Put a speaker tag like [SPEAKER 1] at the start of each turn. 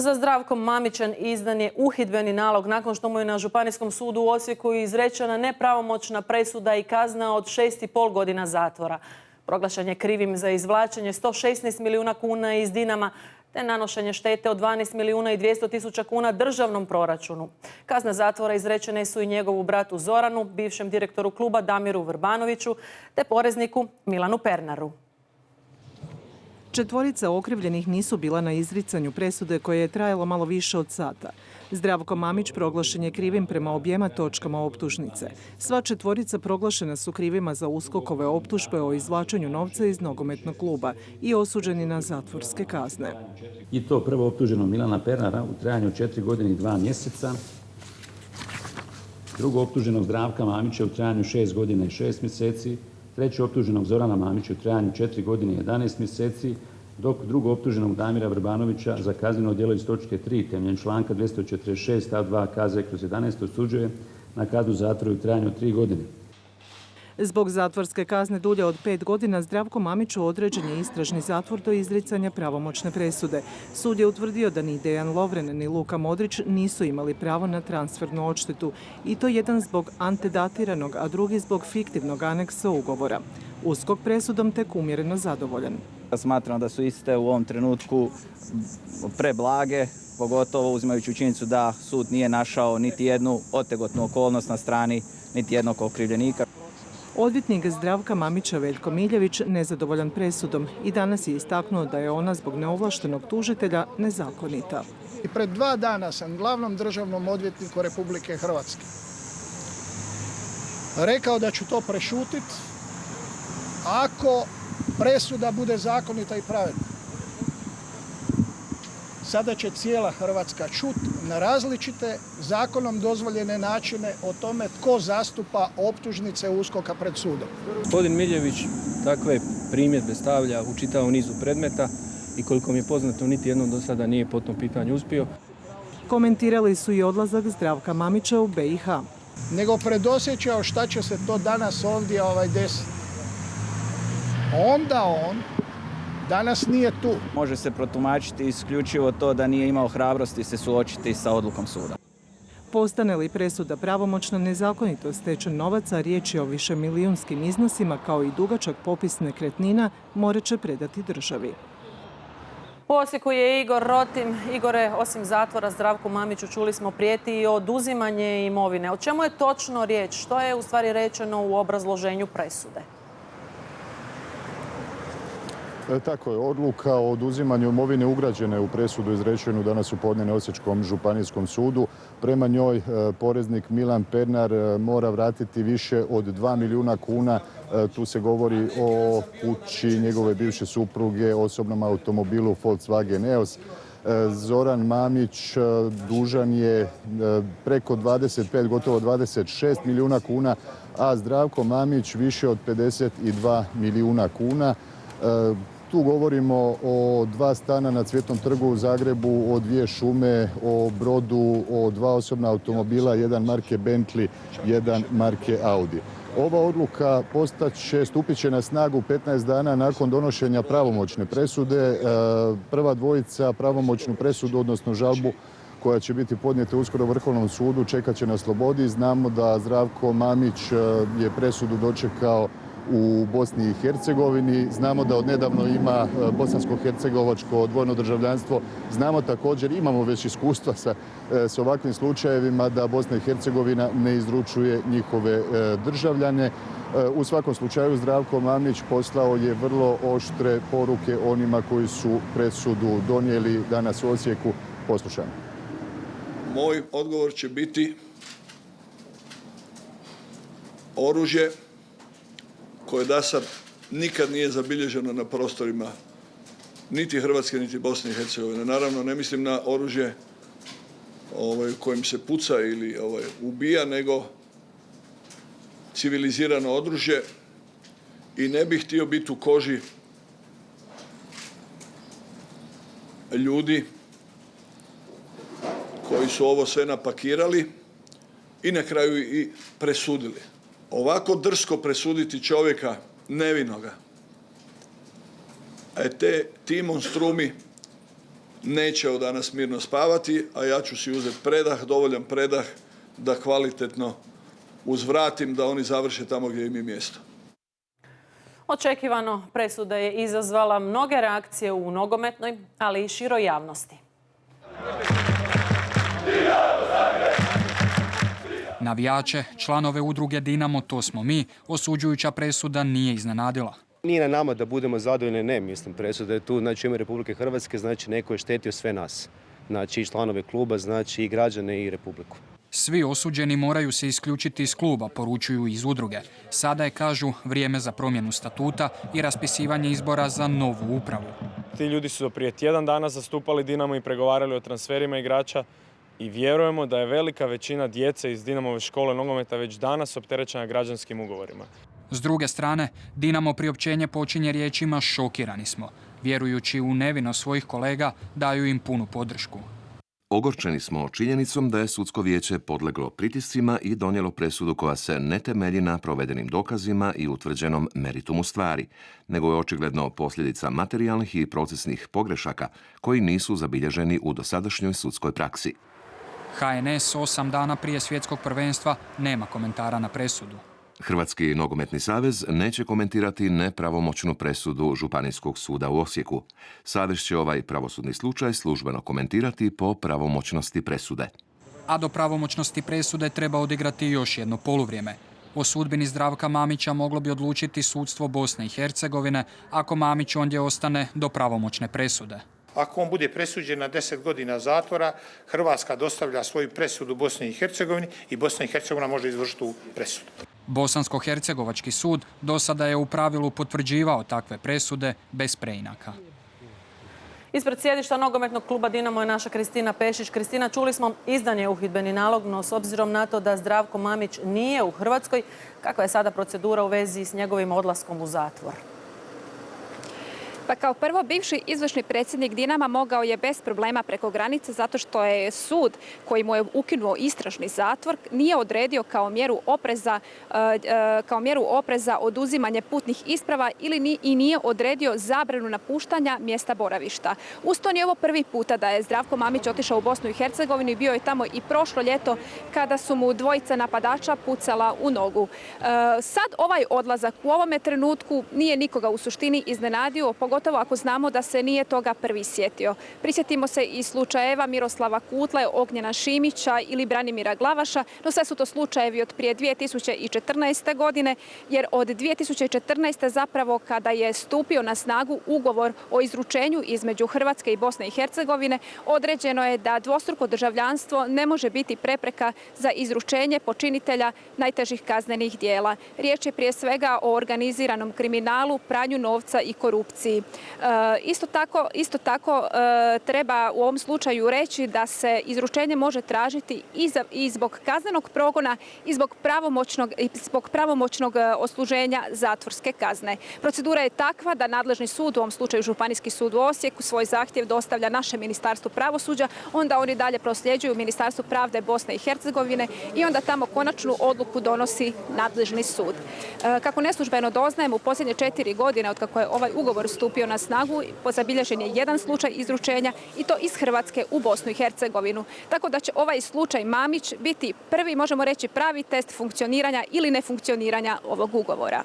[SPEAKER 1] Za Zdravkom Mamićem izdan je uhidbeni nalog nakon što mu je na Županijskom sudu u Osijeku izrečena nepravomoćna presuda i kazna od 6,5 godina zatvora. Proglašen je krivim za izvlačenje 116 milijuna kuna iz Dinama te nanošenje štete od 12 milijuna i 200 tisuća kuna državnom proračunu. Kazne zatvora izrečene su i njegovu bratu Zoranu, bivšem direktoru kluba Damiru Vrbanoviću te porezniku Milanu Pernaru.
[SPEAKER 2] Četvorica okrivljenih nisu bila na izricanju presude koje je trajalo malo više od sata. Zdravko Mamić proglašen je krivim prema objema točkama optužnice. Sva četvorica proglašena su krivima za USKOK-ove optužbe o izvlačenju novca iz nogometnog kluba i osuđeni na zatvorske kazne.
[SPEAKER 3] I to prvo optuženog Milana Pernara u trajanju 4 godine i 2 mjeseca, drugo optuženog Zdravka Mamića u trajanju 6 godina i 6 mjeseci, treće optuženog Zorana Mamića u trajanju 4 godine i 11 mjeseci, dok drugo optuženog Damira Vrbanovića za kazneno djelo iz točke 3 temeljem članka 246 stav 2 KZ/11 osuđuje na kaznu zatvora u trajanju od 3 godine.
[SPEAKER 2] Zbog zatvorske kazne dulje od 5 godina Zdravko Mamiću određen je istražni zatvor do izricanja pravomoćne presude. Sud je utvrdio da ni Dejan Lovren ni Luka Modrić nisu imali pravo na transfernu odštetu i to jedan zbog antedatiranog, a drugi zbog fiktivnog aneksa ugovora. USKOK presudom tek umjereno zadovoljan.
[SPEAKER 4] Smatram da su iste u ovom trenutku preblage, pogotovo uzimajući činjenicu da sud nije našao niti jednu otegotnu okolnost na strani niti jednog okrivljenika.
[SPEAKER 2] Odvjetnik Zdravka Mamića Veljko Miljević nezadovoljan presudom i danas je istaknuo da je ona zbog neovlaštenog tužitelja nezakonita.
[SPEAKER 5] I pred 2 dana sam glavnom državnom odvjetniku Republike Hrvatske rekao da ću to prešutiti ako presuda bude zakonita i pravedna. Sada će cijela Hrvatska čuti na različite zakonom dozvoljene načine o tome tko zastupa optužnice USKOK-a pred sudom.
[SPEAKER 6] Gospodin Miljević takve primjedbe stavlja u čitavom nizu predmeta i koliko mi je poznato niti jednom do sada nije po tom pitanju uspio.
[SPEAKER 2] Komentirali su i odlazak Zdravka Mamića u BiH.
[SPEAKER 5] Nego predosjećao šta će se to danas ovdje desiti. Onda on danas nije tu.
[SPEAKER 4] Može se protumačiti isključivo to da nije imao hrabrosti se suočiti sa odlukom suda.
[SPEAKER 2] Postane li presuda pravomoćna, nezakonito stečen novac, a riječ je o višemilijunskim iznosima kao i dugačak popis nekretnina, morat će predati državi.
[SPEAKER 1] U Osijeku je Igor Rotim. Igore, osim zatvora Zdravku Mamiću, čuli smo, prijeti i oduzimanje imovine. O čemu je točno riječ? Što je u stvari rečeno u obrazloženju presude?
[SPEAKER 7] Tako je, odluka o oduzimanju imovine ugrađena je u presudu izrečenu danas u podne na Osječkom županijskom sudu. Prema njoj poreznik Milan Pernar mora vratiti više od 2 milijuna kuna. Tu se govori o kući njegove bivše supruge, osobnom automobilu Volkswagen EOS. Zoran Mamić dužan je preko 25, gotovo 26 milijuna kuna, a Zdravko Mamić više od 52 milijuna kuna. Tu govorimo o 2 stana na Cvjetnom trgu u Zagrebu, o 2 šume, o brodu, o 2 osobna automobila, jedan marke Bentley, jedan marke Audi. Ova odluka stupit će na snagu 15 dana nakon donošenja pravomoćne presude. Prva dvojica pravomoćnu presudu, odnosno žalbu koja će biti podnijeta uskoro Vrhovnom sudu, čekat će na slobodi. Znamo da Zdravko Mamić je presudu dočekao u Bosni i Hercegovini. Znamo da odnedavno ima bosansko-hercegovačko dvojno državljanstvo. Znamo također, imamo već iskustva s ovakvim slučajevima da Bosna i Hercegovina ne izručuje njihove državljane. U svakom slučaju Zdravko Mamić poslao je vrlo oštre poruke onima koji su presudu donijeli danas u Osijeku. Poslušajmo.
[SPEAKER 8] Moj odgovor će biti oružje koje do sad nikad nije zabilježeno na prostorima niti Hrvatske, niti Bosne i Hercegovine. Naravno, ne mislim na oružje kojim se puca ili ubija, nego civilizirano oružje i ne bih htio biti u koži ljudi koji su ovo sve napakirali i na kraju i presudili. Ovako drsko presuditi čovjeka nevinoga, ti monstrumi neće od danas mirno spavati, a ja ću si uzeti predah, dovoljan predah da kvalitetno uzvratim da oni završe tamo gdje im je mjesto.
[SPEAKER 1] Očekivano, presuda je izazvala mnoge reakcije u nogometnoj, ali i široj javnosti.
[SPEAKER 9] Navijače, članove udruge Dinamo, to smo mi, osuđujuća presuda nije iznenadila.
[SPEAKER 10] Nije na nama da budemo zadovoljni, ne, mislim, presuda je tu, znači ime Republike Hrvatske, znači neko je štetio sve nas. Znači i članove kluba, znači i građane i Republiku.
[SPEAKER 9] Svi osuđeni moraju se isključiti iz kluba, poručuju iz udruge. Sada je, kažu, vrijeme za promjenu statuta i raspisivanje izbora za novu upravu.
[SPEAKER 11] Ti ljudi su do prije tjedan dana zastupali Dinamo i pregovarali o transferima igrača i vjerujemo da je velika većina djece iz Dinamove škole nogometa već danas opterećena građanskim ugovorima.
[SPEAKER 9] S druge strane, Dinamo priopćenje počinje riječima "šokirani smo". Vjerujući u nevinost svojih kolega, daju im punu podršku.
[SPEAKER 12] Ogorčeni smo činjenicom da je sudsko vijeće podleglo pritiscima i donijelo presudu koja se ne temelji na provedenim dokazima i utvrđenom meritumu stvari, nego je očigledno posljedica materijalnih i procesnih pogrešaka koji nisu zabilježeni u dosadašnjoj sudskoj praksi.
[SPEAKER 9] HNS 8 dana prije svjetskog prvenstva nema komentara na presudu.
[SPEAKER 12] Hrvatski nogometni savez neće komentirati nepravomoćnu presudu Županijskog suda u Osijeku. Savez će ovaj pravosudni slučaj službeno komentirati po pravomoćnosti presude.
[SPEAKER 9] A do pravomoćnosti presude treba odigrati još jedno poluvrijeme. O sudbini Zdravka Mamića moglo bi odlučiti sudstvo Bosne i Hercegovine ako Mamić ondje ostane do pravomoćne presude.
[SPEAKER 13] Ako on bude presuđen na 10 godina zatvora, Hrvatska dostavlja svoju presudu Bosni i Hercegovini i Bosna i Hercegovina može izvršiti tu presudu.
[SPEAKER 9] Bosansko-hercegovački sud do sada je u pravilu potvrđivao takve presude bez preinaka.
[SPEAKER 1] Ispred sjedišta nogometnog kluba Dinamo je naša Kristina Pešić. Kristina, čuli smo, izdan je uhidbeni nalog, no s obzirom na to da Zdravko Mamić nije u Hrvatskoj, kakva je sada procedura u vezi s njegovim odlaskom u zatvor?
[SPEAKER 14] Pa kao prvo, bivši izvršni predsjednik Dinama mogao je bez problema preko granice zato što je sud koji mu je ukinuo istražni zatvor nije odredio kao mjeru opreza oduzimanje putnih isprava i nije odredio zabranu napuštanja mjesta boravišta. Uz to nije ovo prvi puta da je Zdravko Mamić otišao u Bosnu i Hercegovinu i bio je tamo i prošlo ljeto kada su mu dvojica napadača pucala u nogu. Sad ovaj odlazak u ovome trenutku nije nikoga u suštini iznenadio, pogotovo ako znamo da se nije toga prvi sjetio. Prisjetimo se i slučajeva Miroslava Kutle, Ognjena Šimića ili Branimira Glavaša, no sve su to slučajevi od prije 2014. godine, jer od 2014. zapravo kada je stupio na snagu ugovor o izručenju između Hrvatske i Bosne i Hercegovine, određeno je da dvostruko državljanstvo ne može biti prepreka za izručenje počinitelja najtežih kaznenih dijela. Riječ je prije svega o organiziranom kriminalu, pranju novca i korupciji. Isto tako treba u ovom slučaju reći da se izručenje može tražiti i zbog kaznenog progona i zbog pravomoćnog odsluženja zatvorske kazne. Procedura je takva da nadležni sud, u ovom slučaju Županijski sud u Osijeku, svoj zahtjev dostavlja našem Ministarstvu pravosuđa, onda oni dalje prosljeđuju Ministarstvu pravde Bosne i Hercegovine i onda tamo konačnu odluku donosi nadležni sud. Kako neslužbeno doznajemo, u posljednje 4 godine od kako je ovaj ugovor stupio na snagu, zabilježen je jedan slučaj izručenja i to iz Hrvatske u Bosnu i Hercegovinu. Tako da će ovaj slučaj Mamić biti prvi, možemo reći, pravi test funkcioniranja ili nefunkcioniranja ovog ugovora.